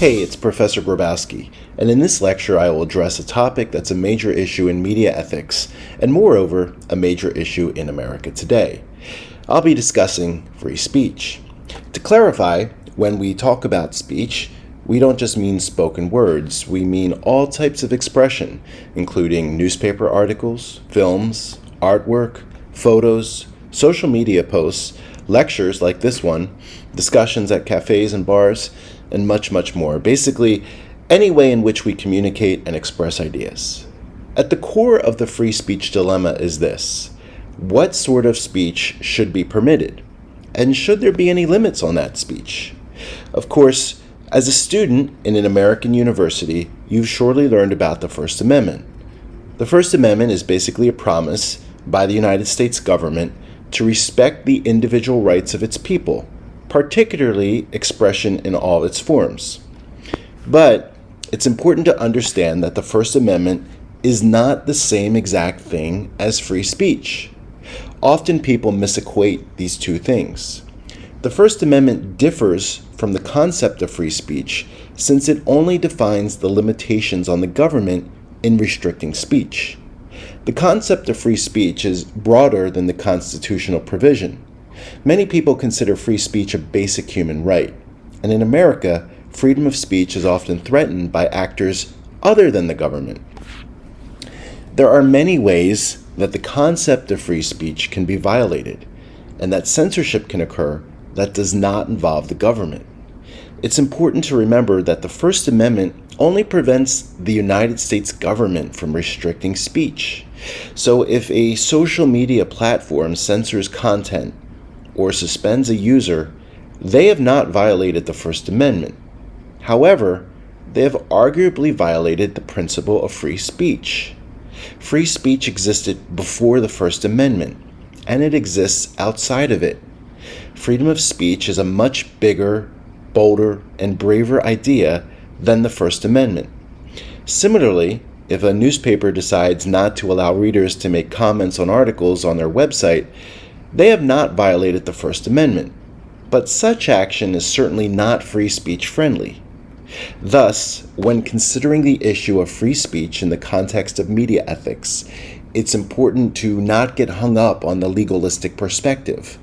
Hey, it's Professor Grabowski, and in this lecture I will address a topic that's a major issue in media ethics, and moreover, a major issue in America today. I'll be discussing free speech. To clarify, when we talk about speech, we don't just mean spoken words, we mean all types of expression, including newspaper articles, films, artwork, photos, social media posts, lectures like this one, discussions at cafes and bars, and much, much more. Basically, any way in which we communicate and express ideas. At the core of the free speech dilemma is this: what sort of speech should be permitted? And should there be any limits on that speech? Of course, as a student in an American university, you've surely learned about the First Amendment. The First Amendment is basically a promise by the United States government to respect the individual rights of its people, particularly expression in all its forms. But it's important to understand that the First Amendment is not the same exact thing as free speech. Often people misequate these two things. The First Amendment differs from the concept of free speech since it only defines the limitations on the government in restricting speech. The concept of free speech is broader than the constitutional provision. Many people consider free speech a basic human right, and in America, freedom of speech is often threatened by actors other than the government. There are many ways that the concept of free speech can be violated, and that censorship can occur that does not involve the government. It's important to remember that the First Amendment only prevents the United States government from restricting speech. So if a social media platform censors content or suspends a user, they have not violated the First Amendment. However, they have arguably violated the principle of free speech. Free speech existed before the First Amendment, and it exists outside of it. Freedom of speech is a much bigger, bolder, and braver idea than the First Amendment. Similarly, if a newspaper decides not to allow readers to make comments on articles on their website, they have not violated the First Amendment, but such action is certainly not free speech friendly. Thus, when considering the issue of free speech in the context of media ethics, it's important to not get hung up on the legalistic perspective,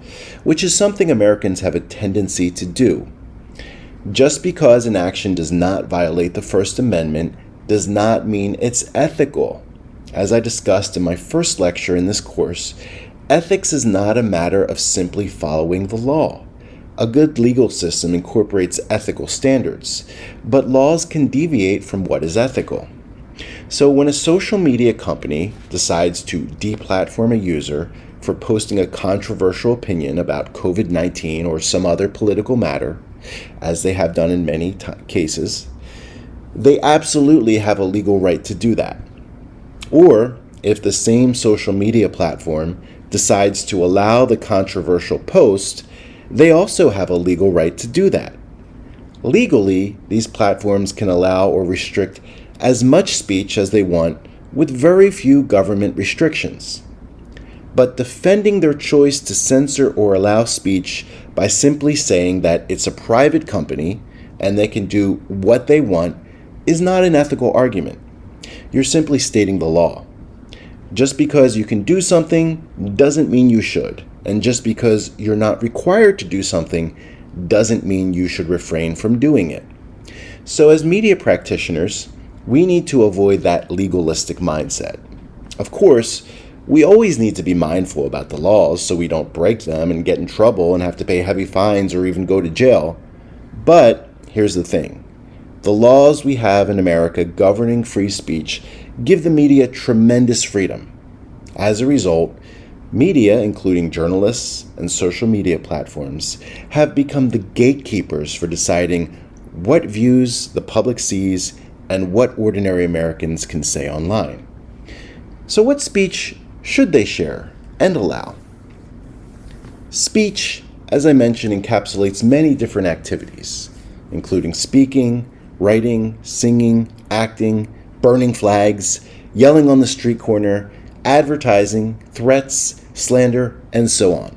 which is something Americans have a tendency to do. Just because an action does not violate the First Amendment does not mean it's ethical. As I discussed in my first lecture in this course, ethics is not a matter of simply following the law. A good legal system incorporates ethical standards, but laws can deviate from what is ethical. So when a social media company decides to deplatform a user for posting a controversial opinion about COVID-19 or some other political matter, as they have done in many cases, they absolutely have a legal right to do that. Or if the same social media platform decides to allow the controversial post, they also have a legal right to do that. Legally, these platforms can allow or restrict as much speech as they want with very few government restrictions. But defending their choice to censor or allow speech by simply saying that it's a private company and they can do what they want is not an ethical argument. You're simply stating the law. Just because you can do something doesn't mean you should. And just because you're not required to do something doesn't mean you should refrain from doing it. So as media practitioners, we need to avoid that legalistic mindset. Of course, we always need to be mindful about the laws so we don't break them and get in trouble and have to pay heavy fines or even go to jail. But here's the thing. The laws we have in America governing free speech give the media tremendous freedom. As a result, media, including journalists and social media platforms, have become the gatekeepers for deciding what views the public sees and what ordinary Americans can say online. So what speech should they share and allow? Speech, as I mentioned, encapsulates many different activities, including speaking, writing, singing, acting, burning flags, yelling on the street corner, advertising, threats, slander, and so on.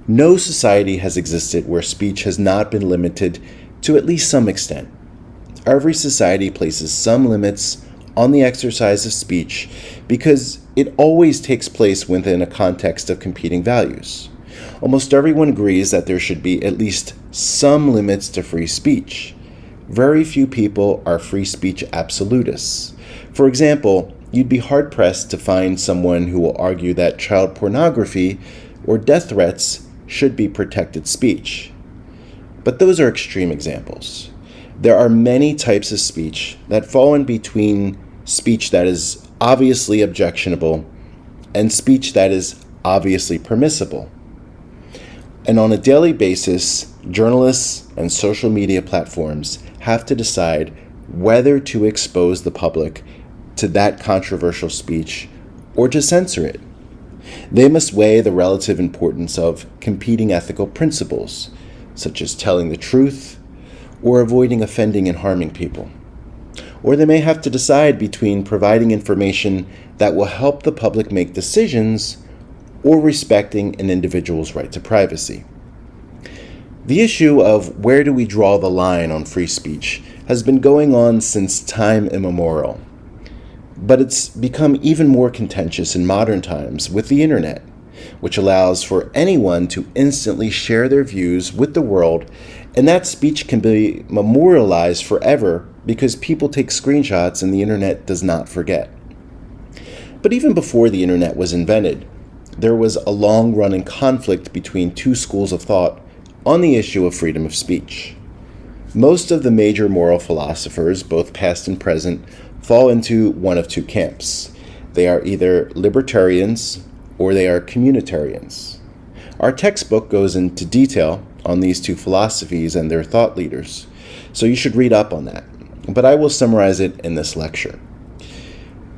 No society has existed where speech has not been limited to at least some extent. every society places some limits on the exercise of speech because it always takes place within a context of competing values. Almost everyone agrees that there should be at least some limits to free speech. Very few people are free speech absolutists. For example, you'd be hard-pressed to find someone who will argue that child pornography or death threats should be protected speech. But those are extreme examples. There are many types of speech that fall in between speech that is obviously objectionable and speech that is obviously permissible. And on a daily basis, journalists and social media platforms have to decide whether to expose the public to that controversial speech or to censor it. They must weigh the relative importance of competing ethical principles, such as telling the truth or avoiding offending and harming people. Or they may have to decide between providing information that will help the public make decisions or respecting an individual's right to privacy. The issue of where do we draw the line on free speech has been going on since time immemorial. But it's become even more contentious in modern times with the internet, which allows for anyone to instantly share their views with the world, and that speech can be memorialized forever because people take screenshots and the internet does not forget. But even before the internet was invented, there was a long-running conflict between two schools of thought on the issue of freedom of speech. Most of the major moral philosophers, both past and present, fall into one of two camps. They are either libertarians or they are communitarians. Our textbook goes into detail on these two philosophies and their thought leaders, so you should read up on that, but I will summarize it in this lecture.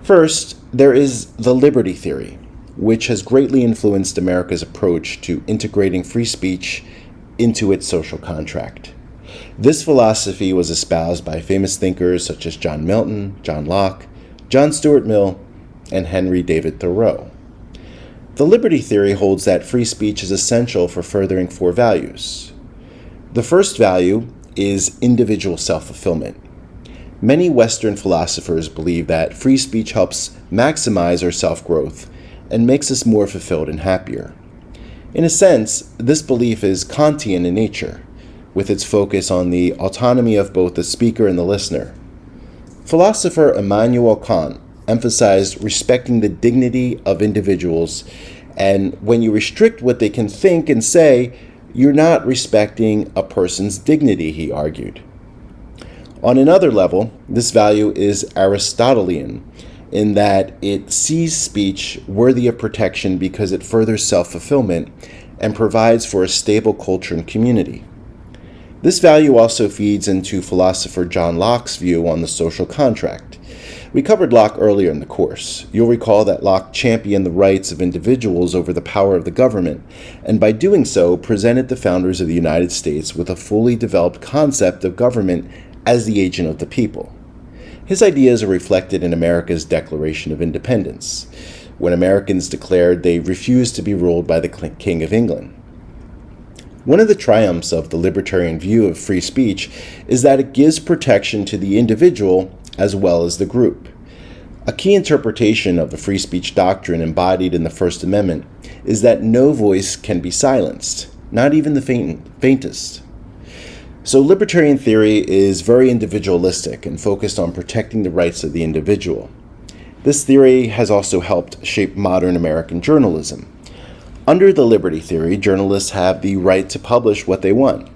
First, there is the liberty theory, which has greatly influenced America's approach to integrating free speech into its social contract. This philosophy was espoused by famous thinkers such as John Milton, John Locke, John Stuart Mill, and Henry David Thoreau. The liberty theory holds that free speech is essential for furthering four values. The first value is individual self-fulfillment. Many Western philosophers believe that free speech helps maximize our self-growth and makes us more fulfilled and happier. In a sense, this belief is Kantian in nature, with its focus on the autonomy of both the speaker and the listener. Philosopher Immanuel Kant emphasized respecting the dignity of individuals, and when you restrict what they can think and say, you're not respecting a person's dignity, he argued. On another level, this value is Aristotelian, in that it sees speech worthy of protection because it furthers self-fulfillment and provides for a stable culture and community. This value also feeds into philosopher John Locke's view on the social contract. We covered Locke earlier in the course. You'll recall that Locke championed the rights of individuals over the power of the government, and by doing so presented the founders of the United States with a fully developed concept of government as the agent of the people. His ideas are reflected in America's Declaration of Independence, when Americans declared they refused to be ruled by the King of England. One of the triumphs of the libertarian view of free speech is that it gives protection to the individual as well as the group. A key interpretation of the free speech doctrine embodied in the First Amendment is that no voice can be silenced, not even the faintest. So libertarian theory is very individualistic and focused on protecting the rights of the individual. This theory has also helped shape modern American journalism. Under the liberty theory, journalists have the right to publish what they want,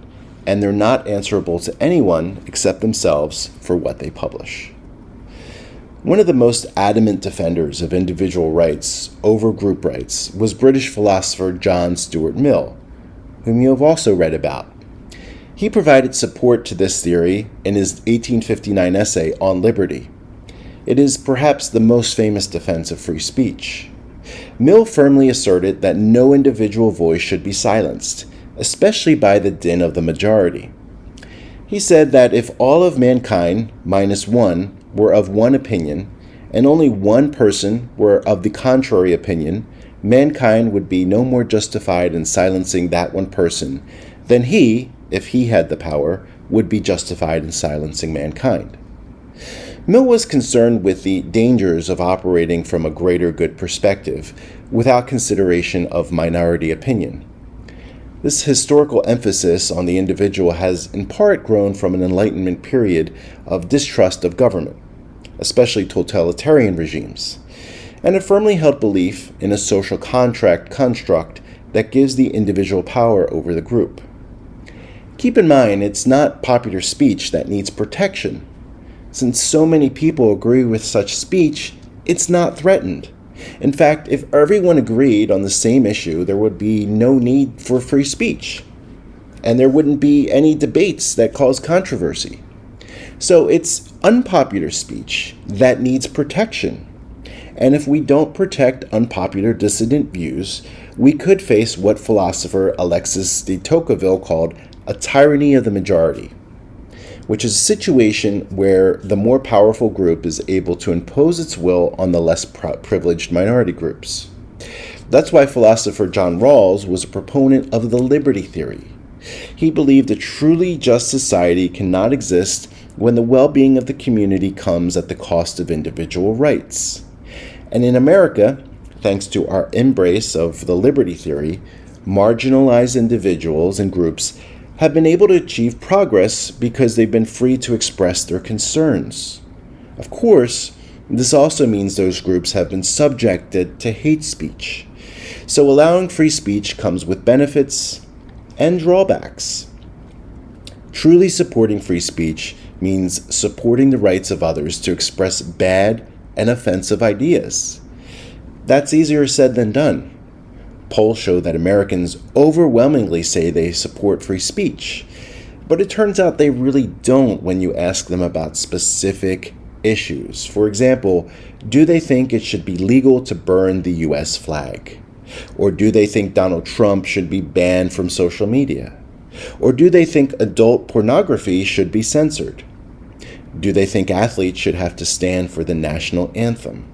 and they're not answerable to anyone except themselves for what they publish. One of the most adamant defenders of individual rights over group rights was British philosopher John Stuart Mill, whom you have also read about. He provided support to this theory in his 1859 essay on liberty. It is perhaps the most famous defense of free speech. Mill firmly asserted that no individual voice should be silenced, especially by the din of the majority. He said that if all of mankind, minus one, were of one opinion, and only one person were of the contrary opinion, mankind would be no more justified in silencing that one person than he, if he had the power, would be justified in silencing mankind. Mill was concerned with the dangers of operating from a greater good perspective without consideration of minority opinion. This historical emphasis on the individual has in part grown from an Enlightenment period of distrust of government, especially totalitarian regimes, and a firmly held belief in a social contract construct that gives the individual power over the group. Keep in mind, it's not popular speech that needs protection. Since so many people agree with such speech, it's not threatened. In fact, if everyone agreed on the same issue, there would be no need for free speech, and there wouldn't be any debates that cause controversy. So it's unpopular speech that needs protection. And if we don't protect unpopular dissident views, we could face what philosopher Alexis de Tocqueville called a tyranny of the majority, which is a situation where the more powerful group is able to impose its will on the less privileged minority groups. That's why philosopher John Rawls was a proponent of the liberty theory. He believed a truly just society cannot exist when the well-being of the community comes at the cost of individual rights. And in America, thanks to our embrace of the liberty theory, marginalized individuals and groups have been able to achieve progress because they've been free to express their concerns. Of course, this also means those groups have been subjected to hate speech. So allowing free speech comes with benefits and drawbacks. Truly supporting free speech means supporting the rights of others to express bad and offensive ideas. That's easier said than done. Polls show that Americans overwhelmingly say they support free speech, but it turns out they really don't when you ask them about specific issues. For example, do they think it should be legal to burn the US flag? Or do they think Donald Trump should be banned from social media? Or do they think adult pornography should be censored? Do they think athletes should have to stand for the national anthem?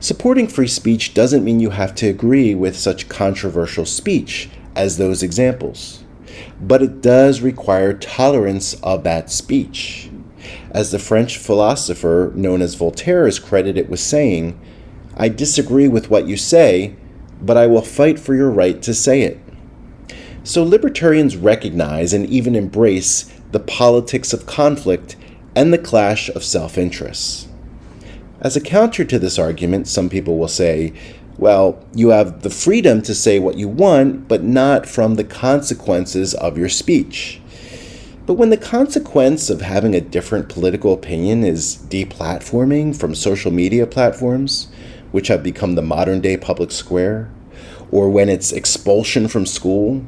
Supporting free speech doesn't mean you have to agree with such controversial speech as those examples, but it does require tolerance of that speech. As the French philosopher known as Voltaire is credited with saying, "I disagree with what you say, but I will fight for your right to say it." So libertarians recognize and even embrace the politics of conflict and the clash of self-interests. As a counter to this argument, some people will say, well, you have the freedom to say what you want, but not from the consequences of your speech. But when the consequence of having a different political opinion is deplatforming from social media platforms, which have become the modern-day public square, or when it's expulsion from school,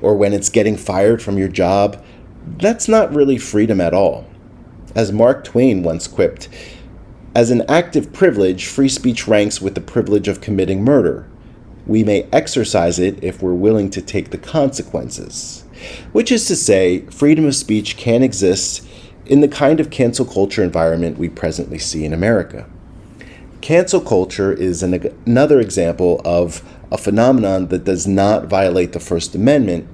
or when it's getting fired from your job, that's not really freedom at all. As Mark Twain once quipped, "As an active privilege, free speech ranks with the privilege of committing murder. We may exercise it if we're willing to take the consequences." Which is to say, freedom of speech can exist in the kind of cancel culture environment we presently see in America. Cancel culture is another example of a phenomenon that does not violate the First Amendment,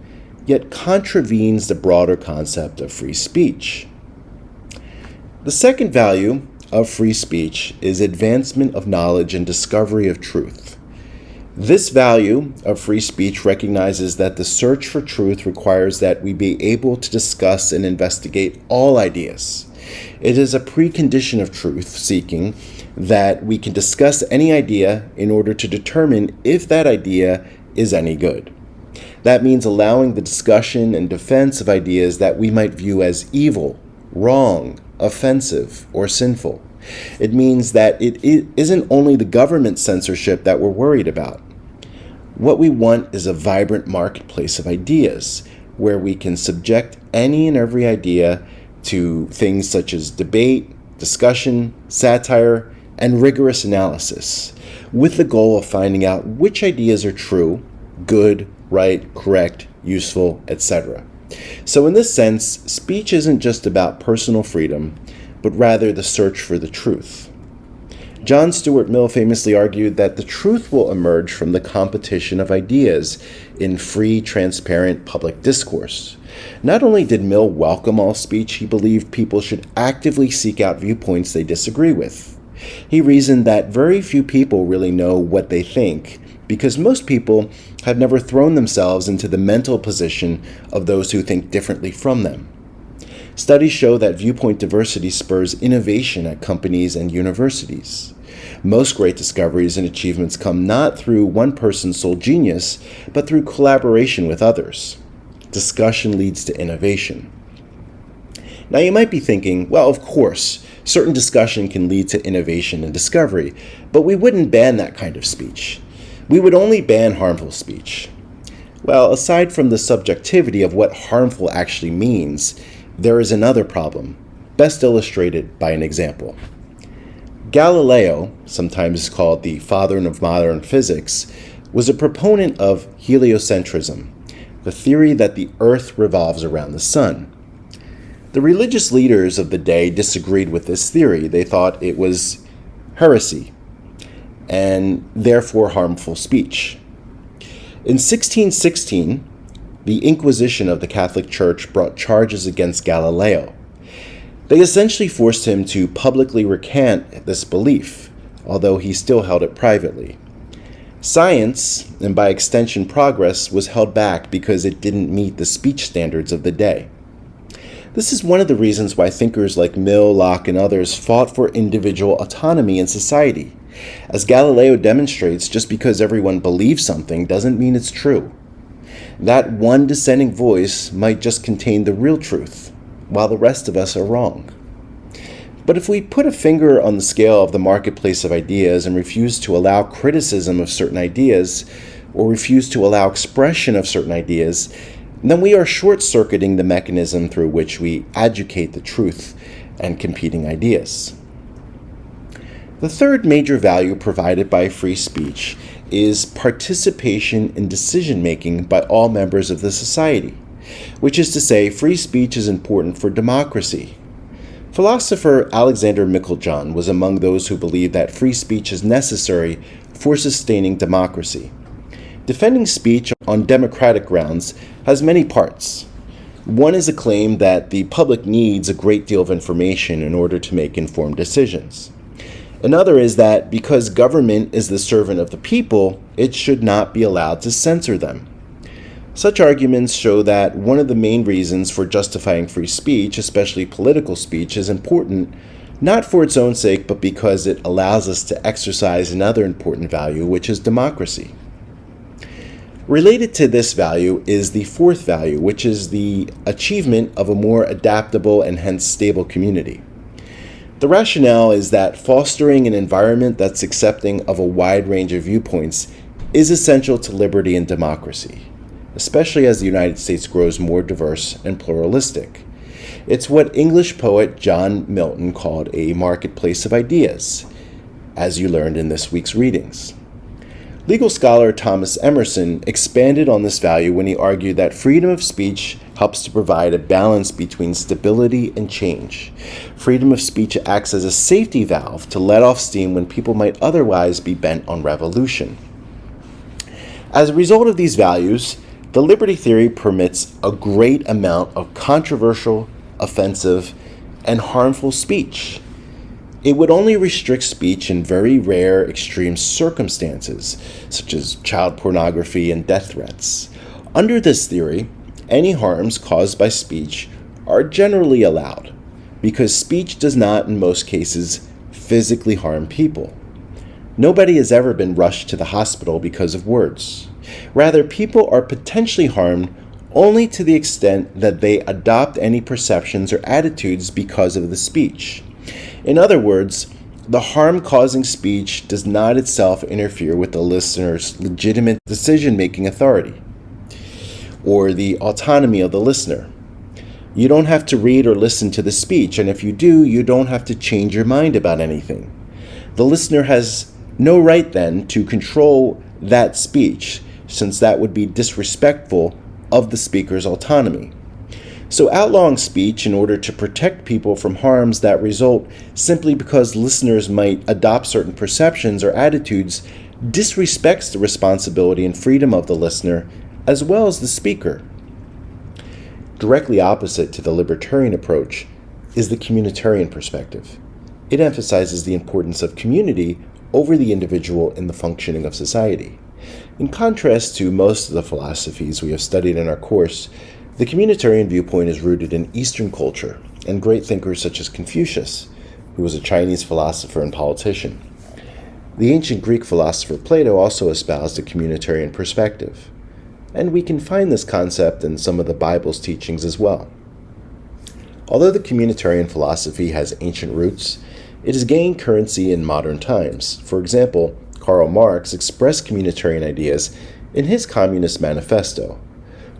yet contravenes the broader concept of free speech. The second value of free speech is advancement of knowledge and discovery of truth. This value of free speech recognizes that the search for truth requires that we be able to discuss and investigate all ideas. It is a precondition of truth-seeking that we can discuss any idea in order to determine if that idea is any good. That means allowing the discussion and defense of ideas that we might view as evil, wrong, offensive, or sinful. It means that it isn't only the government censorship that we're worried about. What we want is a vibrant marketplace of ideas, where we can subject any and every idea to things such as debate, discussion, satire, and rigorous analysis, with the goal of finding out which ideas are true, good, right, correct, useful, etc. So in this sense, speech isn't just about personal freedom, but rather the search for the truth. John Stuart Mill famously argued that the truth will emerge from the competition of ideas in free, transparent public discourse. Not only did Mill welcome all speech, he believed people should actively seek out viewpoints they disagree with. He reasoned that very few people really know what they think, because most people have never thrown themselves into the mental position of those who think differently from them. Studies show that viewpoint diversity spurs innovation at companies and universities. Most great discoveries and achievements come not through one person's sole genius, but through collaboration with others. Discussion leads to innovation. Now you might be thinking, well, of course, certain discussion can lead to innovation and discovery, but we wouldn't ban that kind of speech. We would only ban harmful speech. Well, aside from the subjectivity of what harmful actually means, there is another problem, best illustrated by an example. Galileo, sometimes called the father of modern physics, was a proponent of heliocentrism, the theory that the Earth revolves around the sun. The religious leaders of the day disagreed with this theory. They thought it was heresy and therefore harmful speech. In 1616, the Inquisition of the Catholic Church brought charges against Galileo. They essentially forced him to publicly recant this belief, although he still held it privately. Science, and by extension progress, was held back because it didn't meet the speech standards of the day. This is one of the reasons why thinkers like Mill, Locke, and others fought for individual autonomy in society. As Galileo demonstrates, just because everyone believes something doesn't mean it's true. That one dissenting voice might just contain the real truth, while the rest of us are wrong. But if we put a finger on the scale of the marketplace of ideas and refuse to allow criticism of certain ideas, or refuse to allow expression of certain ideas, then we are short-circuiting the mechanism through which we adjudicate the truth and competing ideas. The third major value provided by free speech is participation in decision-making by all members of the society, which is to say, free speech is important for democracy. Philosopher Alexander Meiklejohn was among those who believed that free speech is necessary for sustaining democracy. Defending speech on democratic grounds has many parts. One is a claim that the public needs a great deal of information in order to make informed decisions. Another is that because government is the servant of the people, it should not be allowed to censor them. Such arguments show that one of the main reasons for justifying free speech, especially political speech, is important, not for its own sake, but because it allows us to exercise another important value, which is democracy. Related to this value is the fourth value, which is the achievement of a more adaptable and hence stable community. The rationale is that fostering an environment that's accepting of a wide range of viewpoints is essential to liberty and democracy, especially as the United States grows more diverse and pluralistic. It's what English poet John Milton called a marketplace of ideas, as you learned in this week's readings. Legal scholar Thomas Emerson expanded on this value when he argued that freedom of speech helps to provide a balance between stability and change. Freedom of speech acts as a safety valve to let off steam when people might otherwise be bent on revolution. As a result of these values, the liberty theory permits a great amount of controversial, offensive, and harmful speech. It would only restrict speech in very rare extreme circumstances, such as child pornography and death threats. Under this theory, any harms caused by speech are generally allowed, because speech does not, in most cases, physically harm people. Nobody has ever been rushed to the hospital because of words. Rather, people are potentially harmed only to the extent that they adopt any perceptions or attitudes because of the speech. In other words, the harm-causing speech does not itself interfere with the listener's legitimate decision-making authority or the autonomy of the listener. You don't have to read or listen to the speech, and if you do, you don't have to change your mind about anything. The listener has no right then to control that speech, since that would be disrespectful of the speaker's autonomy. So outlawing speech in order to protect people from harms that result simply because listeners might adopt certain perceptions or attitudes disrespects the responsibility and freedom of the listener as well as the speaker. Directly opposite to the libertarian approach is the communitarian perspective. It emphasizes the importance of community over the individual in the functioning of society. In contrast to most of the philosophies we have studied in our course, the communitarian viewpoint is rooted in Eastern culture and great thinkers such as Confucius, who was a Chinese philosopher and politician. The ancient Greek philosopher Plato also espoused a communitarian perspective, and we can find this concept in some of the Bible's teachings as well. Although the communitarian philosophy has ancient roots, it has gained currency in modern times. For example, Karl Marx expressed communitarian ideas in his Communist Manifesto.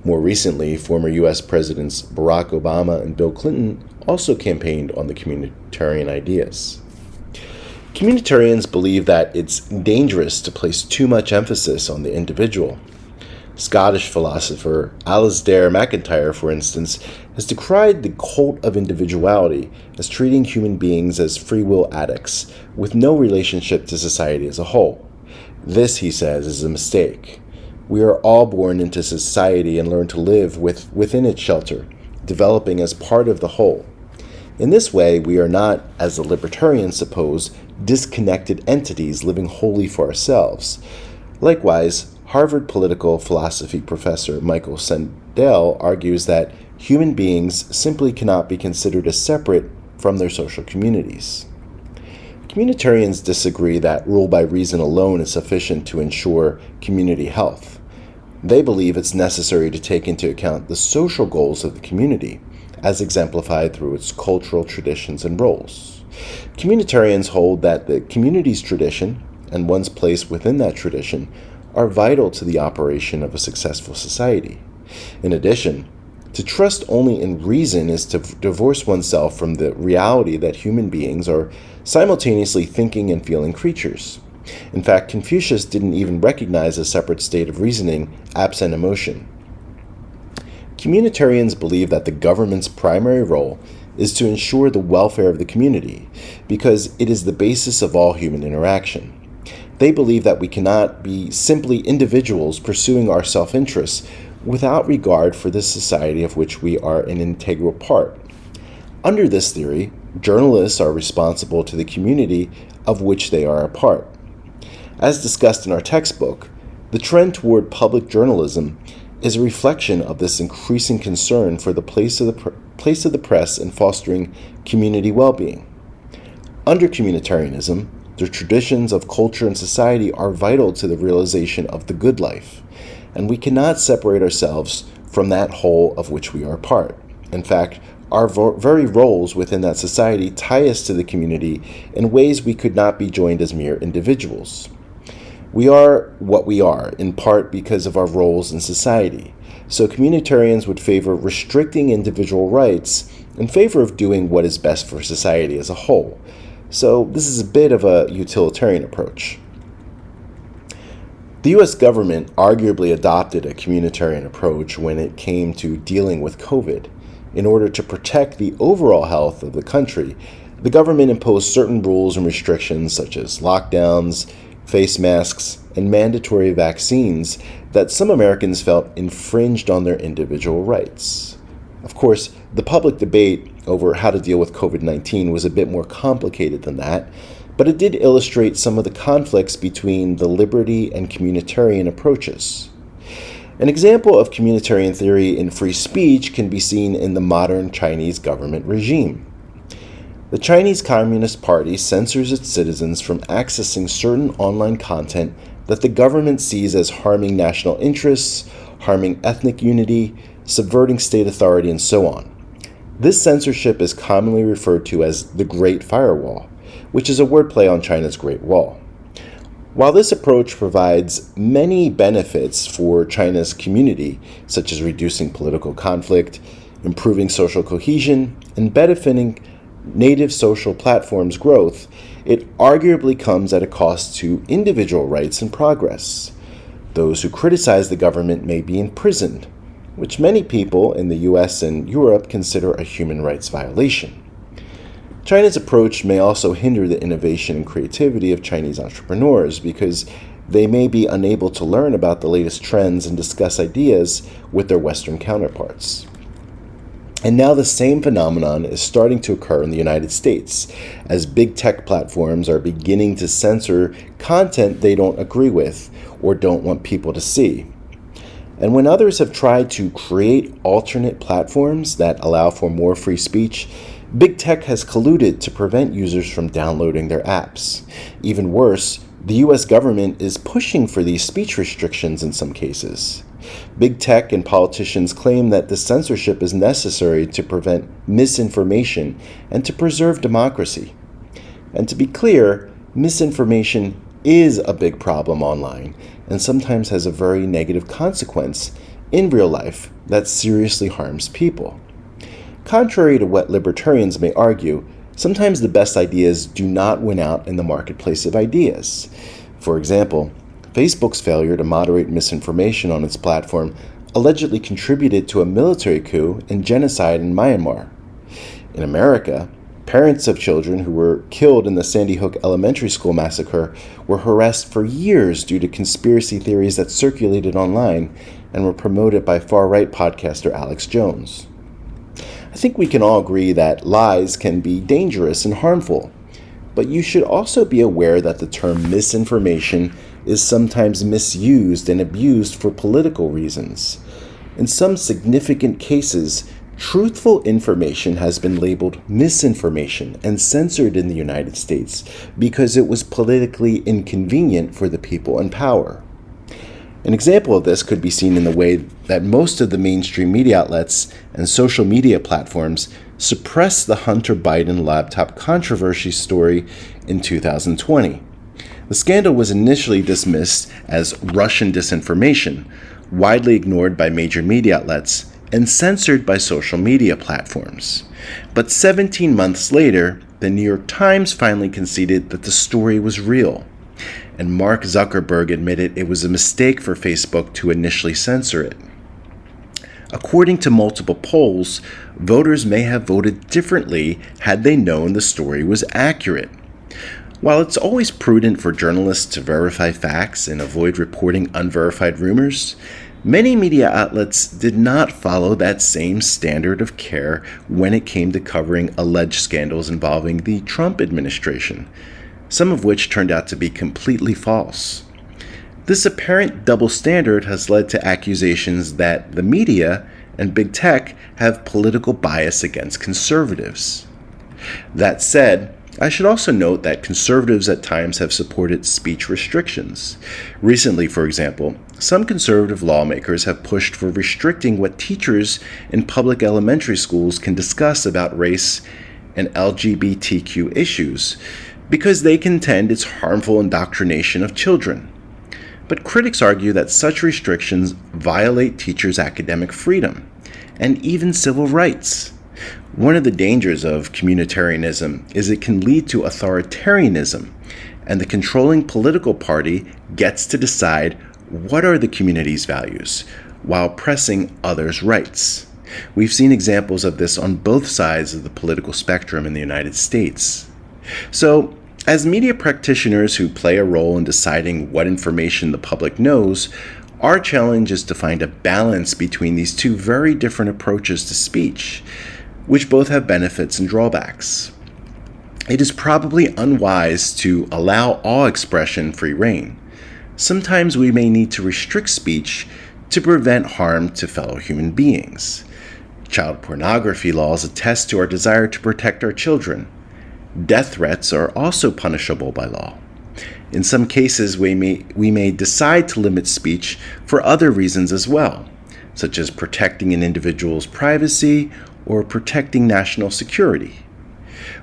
More recently, former U.S. Presidents Barack Obama and Bill Clinton also campaigned on the communitarian ideas. Communitarians believe that it's dangerous to place too much emphasis on the individual. Scottish philosopher Alasdair MacIntyre, for instance, has decried the cult of individuality as treating human beings as free will addicts with no relationship to society as a whole. This, he says, is a mistake. We are all born into society and learn to live within its shelter, developing as part of the whole. In this way, we are not, as the libertarians suppose, disconnected entities living wholly for ourselves. Likewise, Harvard political philosophy professor Michael Sandel argues that human beings simply cannot be considered as separate from their social communities. Communitarians disagree that rule by reason alone is sufficient to ensure community health. They believe it's necessary to take into account the social goals of the community, as exemplified through its cultural traditions and roles. Communitarians hold that the community's tradition and one's place within that tradition are vital to the operation of a successful society. In addition, to trust only in reason is to divorce oneself from the reality that human beings are simultaneously thinking and feeling creatures. In fact, Confucius didn't even recognize a separate state of reasoning absent emotion. Communitarians believe that the government's primary role is to ensure the welfare of the community, because it is the basis of all human interaction. They believe that we cannot be simply individuals pursuing our self-interests without regard for the society of which we are an integral part. Under this theory, journalists are responsible to the community of which they are a part. As discussed in our textbook, the trend toward public journalism is a reflection of this increasing concern for the place of the press in fostering community well-being. Under communitarianism, the traditions of culture and society are vital to the realization of the good life, and we cannot separate ourselves from that whole of which we are a part. In fact, our very roles within that society tie us to the community in ways we could not be joined as mere individuals. We are what we are, in part because of our roles in society. So communitarians would favor restricting individual rights in favor of doing what is best for society as a whole. So this is a bit of a utilitarian approach. The U.S. government arguably adopted a communitarian approach when it came to dealing with COVID. In order to protect the overall health of the country, the government imposed certain rules and restrictions such as lockdowns, face masks, and mandatory vaccines that some Americans felt infringed on their individual rights. Of course, the public debate over how to deal with COVID-19 was a bit more complicated than that, but it did illustrate some of the conflicts between the liberty and communitarian approaches. An example of communitarian theory in free speech can be seen in the modern Chinese government regime. The Chinese Communist Party censors its citizens from accessing certain online content that the government sees as harming national interests, harming ethnic unity, subverting state authority, and so on. This censorship is commonly referred to as the Great Firewall, which is a wordplay on China's Great Wall. While this approach provides many benefits for China's community, such as reducing political conflict, improving social cohesion, and benefiting native social platforms' growth, it arguably comes at a cost to individual rights and progress. Those who criticize the government may be imprisoned, which many people in the US and Europe consider a human rights violation. China's approach may also hinder the innovation and creativity of Chinese entrepreneurs because they may be unable to learn about the latest trends and discuss ideas with their Western counterparts. And now the same phenomenon is starting to occur in the United States, as big tech platforms are beginning to censor content they don't agree with or don't want people to see. And when others have tried to create alternate platforms that allow for more free speech, big tech has colluded to prevent users from downloading their apps. Even worse, the US government is pushing for these speech restrictions in some cases. Big tech and politicians claim that the censorship is necessary to prevent misinformation and to preserve democracy. And to be clear, misinformation is a big problem online and sometimes has a very negative consequence in real life that seriously harms people. Contrary to what libertarians may argue, sometimes the best ideas do not win out in the marketplace of ideas. For example, Facebook's failure to moderate misinformation on its platform allegedly contributed to a military coup and genocide in Myanmar. In America, parents of children who were killed in the Sandy Hook Elementary School massacre were harassed for years due to conspiracy theories that circulated online and were promoted by far-right podcaster Alex Jones. I think we can all agree that lies can be dangerous and harmful, but you should also be aware that the term misinformation is sometimes misused and abused for political reasons. In some significant cases, truthful information has been labeled misinformation and censored in the United States because it was politically inconvenient for the people in power. An example of this could be seen in the way that most of the mainstream media outlets and social media platforms suppressed the Hunter Biden laptop controversy story in 2020. The scandal was initially dismissed as Russian disinformation, widely ignored by major media outlets, and censored by social media platforms. But 17 months later, the New York Times finally conceded that the story was real, and Mark Zuckerberg admitted it was a mistake for Facebook to initially censor it. According to multiple polls, voters may have voted differently had they known the story was accurate. While it's always prudent for journalists to verify facts and avoid reporting unverified rumors, many media outlets did not follow that same standard of care when it came to covering alleged scandals involving the Trump administration, some of which turned out to be completely false. This apparent double standard has led to accusations that the media and big tech have political bias against conservatives. That said, I should also note that conservatives at times have supported speech restrictions. Recently, for example, some conservative lawmakers have pushed for restricting what teachers in public elementary schools can discuss about race and LGBTQ issues, because they contend it's harmful indoctrination of children. But critics argue that such restrictions violate teachers' academic freedom and even civil rights. One of the dangers of communitarianism is it can lead to authoritarianism, and the controlling political party gets to decide what are the community's values while pressing others' rights. We've seen examples of this on both sides of the political spectrum in the United States. So, as media practitioners who play a role in deciding what information the public knows, our challenge is to find a balance between these two very different approaches to speech, which both have benefits and drawbacks. It is probably unwise to allow all expression free rein. Sometimes we may need to restrict speech to prevent harm to fellow human beings. Child pornography laws attest to our desire to protect our children. Death threats are also punishable by law. In some cases, we may decide to limit speech for other reasons as well, such as protecting an individual's privacy or protecting national security.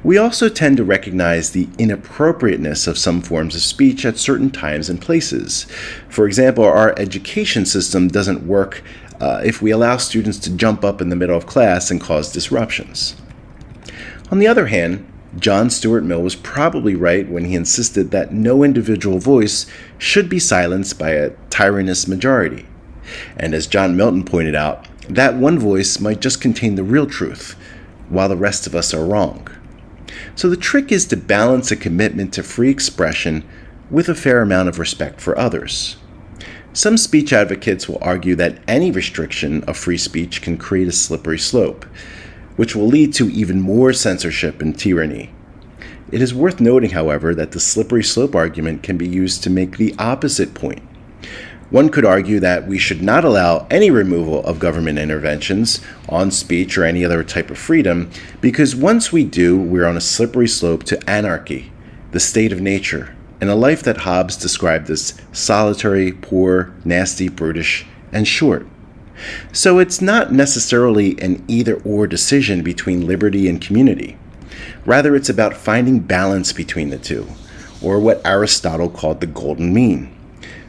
We also tend to recognize the inappropriateness of some forms of speech at certain times and places. For example, our education system doesn't work if we allow students to jump up in the middle of class and cause disruptions. On the other hand, John Stuart Mill was probably right when he insisted that no individual voice should be silenced by a tyrannous majority. And as John Milton pointed out, That one voice might just contain the real truth, while the rest of us are wrong. So the trick is to balance a commitment to free expression with a fair amount of respect for others. Some speech advocates will argue that any restriction of free speech can create a slippery slope, which will lead to even more censorship and tyranny. It is worth noting, however, that the slippery slope argument can be used to make the opposite point. One could argue that we should not allow any removal of government interventions on speech or any other type of freedom, because once we do, we're on a slippery slope to anarchy, the state of nature, and a life that Hobbes described as solitary, poor, nasty, brutish, and short. So it's not necessarily an either-or decision between liberty and community. Rather, it's about finding balance between the two, or what Aristotle called the golden mean.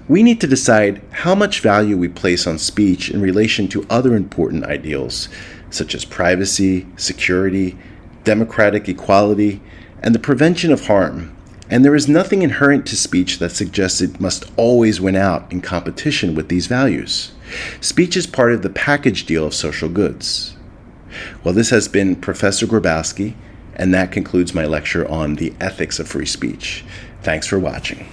We need to decide how much value we place on speech in relation to other important ideals, such as privacy, security, democratic equality, and the prevention of harm. And there is nothing inherent to speech that suggests it must always win out in competition with these values. Speech is part of the package deal of social goods. Well, this has been Professor Grabowski, and that concludes my lecture on the ethics of free speech. Thanks for watching.